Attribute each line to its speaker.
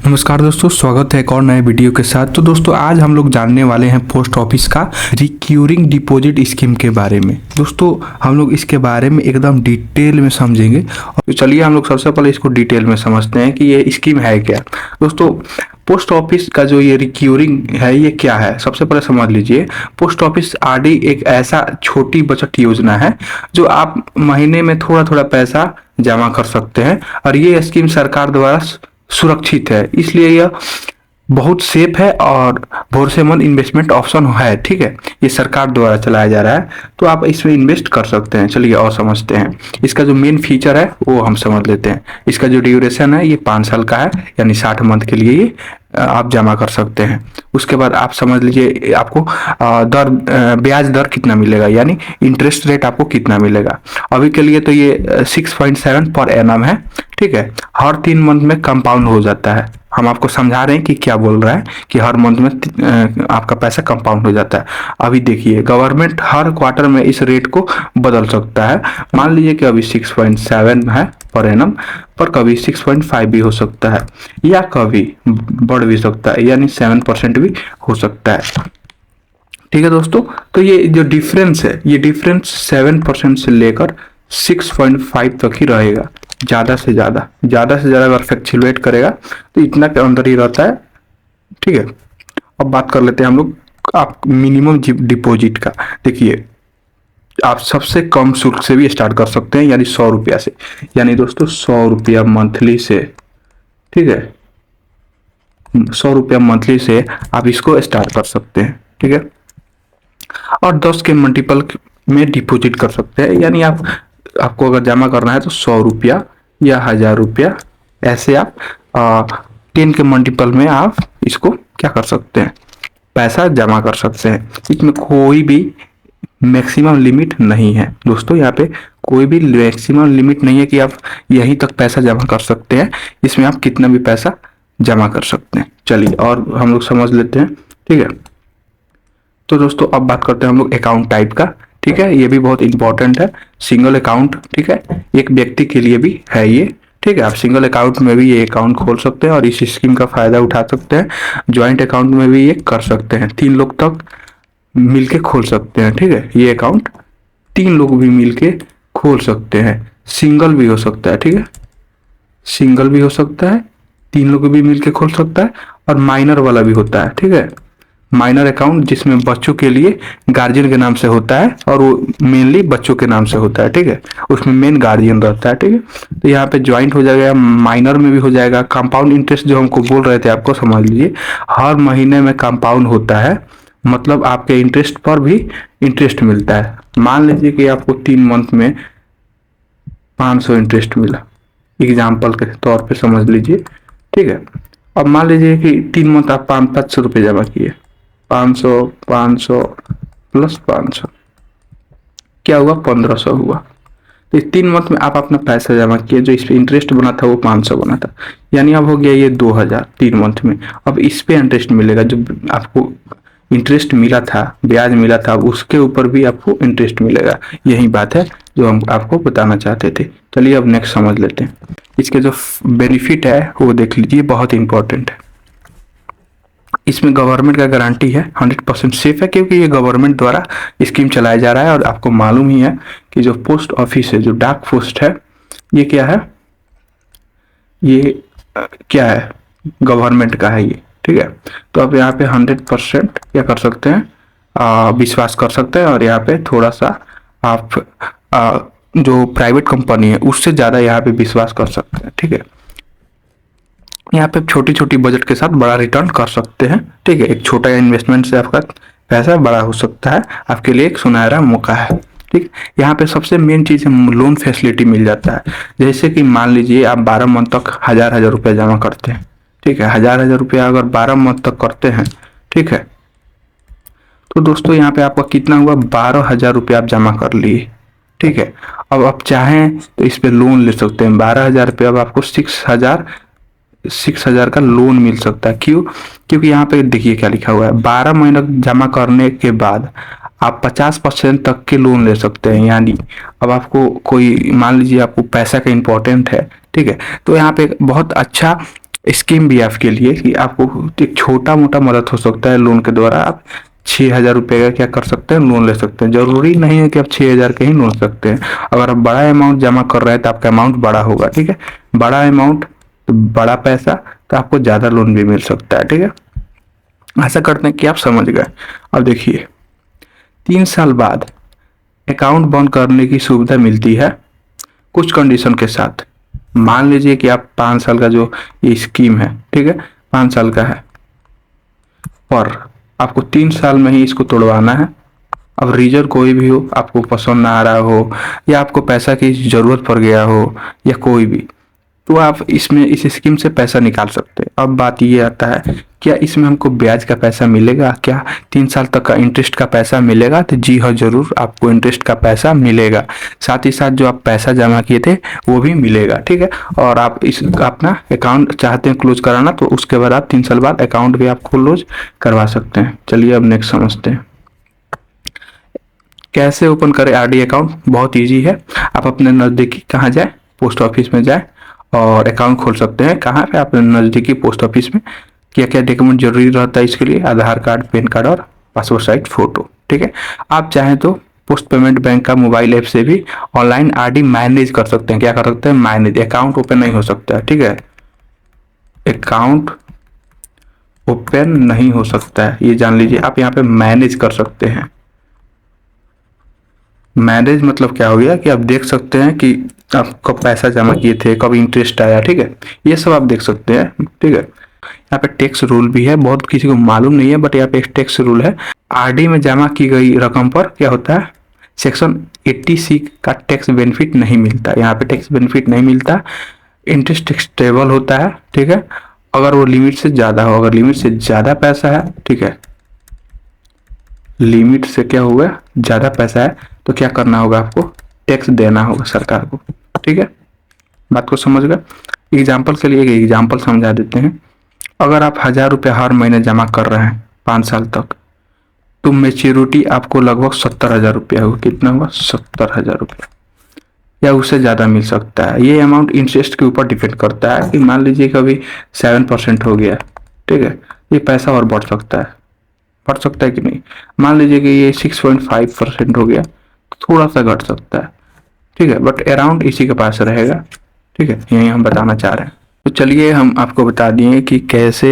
Speaker 1: नमस्कार दोस्तों, स्वागत है एक और नए वीडियो के साथ। तो दोस्तों आज हम लोग जानने वाले हैं पोस्ट ऑफिस का रिक्यूरिंग डिपॉजिट स्कीम के बारे में। दोस्तों हम लोग इसके बारे में एकदम डिटेल में समझेंगे। तो चलिए हम लोग सबसे पहले इसको डिटेल में समझते हैं कि ये स्कीम है क्या। दोस्तों पोस्ट ऑफिस का जो ये रिक्यूरिंग है ये क्या है, सबसे पहले समझ लीजिए। पोस्ट ऑफिस आरडी एक ऐसा छोटी बचत योजना है जो आप महीने में थोड़ा थोड़ा पैसा जमा कर सकते हैं, और ये स्कीम सरकार द्वारा सुरक्षित है, इसलिए यह बहुत सेफ है और भरोसेमंद इन्वेस्टमेंट ऑप्शन है। ठीक है, ये सरकार द्वारा चलाया जा रहा है, तो आप इसमें इन्वेस्ट कर सकते हैं। चलिए और समझते हैं इसका जो मेन फीचर है वो हम समझ लेते हैं। इसका जो ड्यूरेशन है ये 5 साल का है, यानी 60 मंथ के लिए ये आप जमा कर सकते हैं। उसके बाद आप समझ लीजिए आपको ब्याज दर कितना मिलेगा, यानी इंटरेस्ट रेट आपको कितना मिलेगा। अभी के लिए तो ये 6.7 पर एनम है। ठीक है, हर 3 मंथ में कंपाउंड हो जाता है। हम आपको समझा रहे हैं कि क्या बोल रहा है कि हर मंथ में आपका पैसा कंपाउंड हो जाता है। अभी देखिए गवर्नमेंट हर क्वार्टर में इस रेट को बदल सकता है। मान लीजिए कि अभी 6.7 है पर एनम, पर कभी 6.5 भी हो सकता है या कभी बढ़ भी सकता है, यानी 7% भी हो सकता है। ठीक है दोस्तों, तो ये जो डिफरेंस है ये डिफरेंस 7% से लेकर 6.5 तक ही रहेगा। ज़्यादा से ज़्यादा अगर फ्लक्चुएट करेगा तो इतना के अंदर ही रहता है। ठीक है, अब बात कर लेते हैं हम लोग आप मिनिमम डिपॉजिट का। देखिए आप सबसे कम शुल्क से भी स्टार्ट कर सकते हैं, यानी 100 रुपया से। यानी दोस्तों 100 रुपया मंथली से, ठीक है, 100 रुपया मंथली से आप इसको स्टार्ट कर सकते हैं। ठीक है, और 10 के मल्टीपल में डिपॉजिट कर सकते हैं, यानी आपको अगर जमा करना है तो 100 रुपया या 1000 रुपया, ऐसे आप 10 के मल्टीपल में आप इसको क्या कर सकते हैं, पैसा जमा कर सकते हैं। इसमें कोई भी मैक्सिमम लिमिट नहीं है दोस्तों, यहाँ पे कोई भी मैक्सिमम लिमिट नहीं है कि आप यहीं तक पैसा जमा कर सकते हैं। इसमें आप कितना भी पैसा जमा कर सकते हैं। चलिए और हम लोग समझ लेते हैं। ठीक है, तो दोस्तों अब बात करते हैं हम लोग अकाउंट टाइप का। ठीक है, ये भी बहुत इंपॉर्टेंट है। सिंगल अकाउंट, ठीक है, एक व्यक्ति के लिए भी है ये। ठीक है, आप सिंगल अकाउंट में भी ये अकाउंट खोल सकते हैं और इस स्कीम का फायदा उठा सकते हैं। ज्वाइंट अकाउंट में भी ये कर सकते हैं, 3 लोग तक मिलके खोल सकते हैं। ठीक है, ये अकाउंट 3 लोग भी मिलके खोल सकते हैं। सिंगल भी हो सकता है, ठीक है, सिंगल भी हो सकता है, 3 लोग भी मिलके खोल सकता है, और माइनर वाला भी होता है। ठीक है, माइनर अकाउंट जिसमें बच्चों के लिए गार्जियन के नाम से होता है, और वो मेनली बच्चों के नाम से होता है। ठीक है, उसमें मेन गार्जियन रहता है। ठीक है, तो यहाँ पे ज्वाइंट हो जाएगा, माइनर में भी हो जाएगा। कंपाउंड इंटरेस्ट जो हमको बोल रहे थे आपको समझ लीजिए, हर महीने में कंपाउंड होता है, मतलब आपके इंटरेस्ट पर भी इंटरेस्ट मिलता है। मान लीजिए कि आपको 3 मंथ में 500 इंटरेस्ट मिला, एग्जाम्पल के तौर पे समझ लीजिए। ठीक है, अब मान लीजिए कि 3 मंथ आप 500 रुपये जमा किए, 500 प्लस 500 क्या हुआ, 1500 हुआ। तो इस 3 मंथ में आप अपना पैसा जमा किए, जो इस पे इंटरेस्ट बना था वो 500 बना था, यानी अब हो गया ये 2000 3 मंथ में। अब इस पे इंटरेस्ट मिलेगा, जो आपको इंटरेस्ट मिला था, ब्याज मिला था, उसके ऊपर भी आपको इंटरेस्ट मिलेगा। यही बात है जो हम आपको बताना चाहते थे। चलिए अब नेक्स्ट समझ लेते हैं। इसके जो बेनिफिट है वो देख लीजिए, बहुत इंपॉर्टेंट है। इसमें गवर्नमेंट का गारंटी है, 100% सेफ है, क्योंकि ये गवर्नमेंट द्वारा स्कीम चलाया जा रहा है। और आपको मालूम ही है कि जो पोस्ट ऑफिस है, जो डाक पोस्ट है, ये क्या है, ये क्या है, गवर्नमेंट का है ये। ठीक है, तो आप यहाँ पे 100% क्या कर सकते हैं, विश्वास कर सकते हैं। और यहाँ पे थोड़ा सा आप जो प्राइवेट कंपनी है उससे ज़्यादा यहाँ पे विश्वास कर सकते हैं। ठीक है, यहाँ पे छोटी छोटी बजट के साथ बड़ा रिटर्न कर सकते हैं। ठीक है, एक छोटा इन्वेस्टमेंट से आपका पैसा बड़ा हो सकता है, आपके लिए एक सुनहरा मौका है। ठीक, यहाँ पे सबसे मेन चीज़ है लोन फैसिलिटी मिल जाता है। जैसे कि मान लीजिए आप 12 मंथ तक 1000 रुपया जमा करते हैं। ठीक है, 1000 रुपया अगर 12 मंथ तक करते हैं, ठीक है, तो दोस्तों यहाँ पे आपका कितना हुआ, 12,000 रुपया आप जमा कर लिए। ठीक है, अब आप चाहें तो इस पे लोन ले सकते हैं। 12,000 रुपया अब आपको 6,000 का लोन मिल सकता है। क्यों, क्योंकि यहाँ पे देखिए क्या लिखा हुआ है, 12 महीना जमा करने के बाद आप 50% तक के लोन ले सकते हैं। यानी अब आपको कोई मान लीजिए आपको पैसा का इम्पोर्टेंट है, ठीक है, तो यहाँ पे बहुत अच्छा स्कीम भी आपके लिए कि आपको एक छोटा मोटा मदद हो सकता है लोन के द्वारा। आप 6,000 रुपये का क्या कर सकते हैं, लोन ले सकते हैं। जरूरी नहीं है कि आप 6,000 के ही लोन सकते हैं। अगर आप बड़ा अमाउंट जमा कर रहे हैं तो आपका अमाउंट बड़ा होगा, ठीक है। बड़ा अमाउंट तो बड़ा पैसा, तो आपको ज़्यादा लोन भी मिल सकता है, ठीक है। आशा करते हैं कि आप समझ गए। अब देखिए, 3 साल बाद अकाउंट बंद करने की सुविधा मिलती है कुछ कंडीशन के साथ। मान लीजिए कि आप 5 साल का जो ये स्कीम है, ठीक है, 5 साल का है, पर आपको 3 साल में ही इसको तोड़वाना है। अब रीजन कोई भी हो, आपको पसंद ना आ रहा हो, या आपको पैसा की जरूरत पड़ गया हो, या कोई भी, तो आप इसमें इस स्कीम से पैसा निकाल सकते हैं। अब बात ये आता है, क्या इसमें हमको ब्याज का पैसा मिलेगा, क्या 3 साल तक का इंटरेस्ट का पैसा मिलेगा? तो जी हाँ, जरूर आपको इंटरेस्ट का पैसा मिलेगा। साथ ही साथ जो आप पैसा जमा किए थे वो भी मिलेगा, ठीक है। और आप इस अपना अकाउंट चाहते हैं क्लोज कराना, तो उसके बाद आप 3 साल बाद अकाउंट भी आप क्लोज करवा सकते हैं। चलिए अब नेक्स्ट समझते हैं, कैसे ओपन करें आरडी अकाउंट। बहुत इजी है। आप अपने नज़दीकी कहाँ जाए, पोस्ट ऑफिस में जाए और अकाउंट खोल सकते हैं। कहाँ पे? अपने नज़दीकी पोस्ट ऑफिस में। क्या क्या डॉक्यूमेंट जरूरी रहता है इसके लिए? आधार कार्ड, पैन कार्ड और पासपोर्ट साइज फोटो, ठीक है। आप चाहें तो पोस्ट पेमेंट बैंक का मोबाइल ऐप से भी ऑनलाइन आरडी मैनेज कर सकते हैं। क्या कर सकते हैं? मैनेज। अकाउंट ओपन नहीं हो सकता है, ठीक है। अकाउंट ओपन नहीं हो सकता है, ये जान लीजिए। आप यहाँ पे मैनेज कर सकते हैं। मैनेज मतलब क्या हो गया कि आप देख सकते हैं कि आप कब पैसा जमा किए थे, कब इंटरेस्ट आया, ठीक है। ये सब आप देख सकते हैं, ठीक है। यहाँ पे टैक्स रूल भी है, बहुत किसी को मालूम नहीं है, बट यहाँ पे एक टैक्स रूल है। आरडी में जमा की गई रकम पर क्या होता है, सेक्शन 80C का टैक्स बेनिफिट नहीं मिलता। यहाँ पे टैक्स बेनिफिट नहीं मिलता। इंटरेस्ट टैक्सेबल होता है, ठीक है, अगर वो लिमिट से ज़्यादा हो। अगर लिमिट से ज़्यादा पैसा है, ठीक है, लिमिट से क्या होगा, ज़्यादा पैसा है, तो क्या करना होगा, आपको टैक्स देना होगा सरकार को, ठीक है। बात को समझ गए। एग्जाम्पल के लिए एक एग्जाम्पल समझा देते हैं। अगर आप 1,000 रुपये हर महीने जमा कर रहे हैं 5 साल तक, तो मेच्योरिटी आपको लगभग 70,000 रुपया होगा। कितना होगा? 70,000 रुपया, या उससे ज़्यादा मिल सकता है। ये अमाउंट इंटरेस्ट के ऊपर डिपेंड करता है कि मान लीजिए कभी 7% हो गया, ठीक है, ये पैसा और बढ़ सकता है। बढ़ सकता है कि नहीं? मान लीजिए कि ये 6.5% हो गया, तो थोड़ा सा घट सकता है, ठीक है, बट अराउंड इसी के पास रहेगा, ठीक है। यही हम बताना चाह रहे हैं। तो चलिए हम आपको बता दिए कि कैसे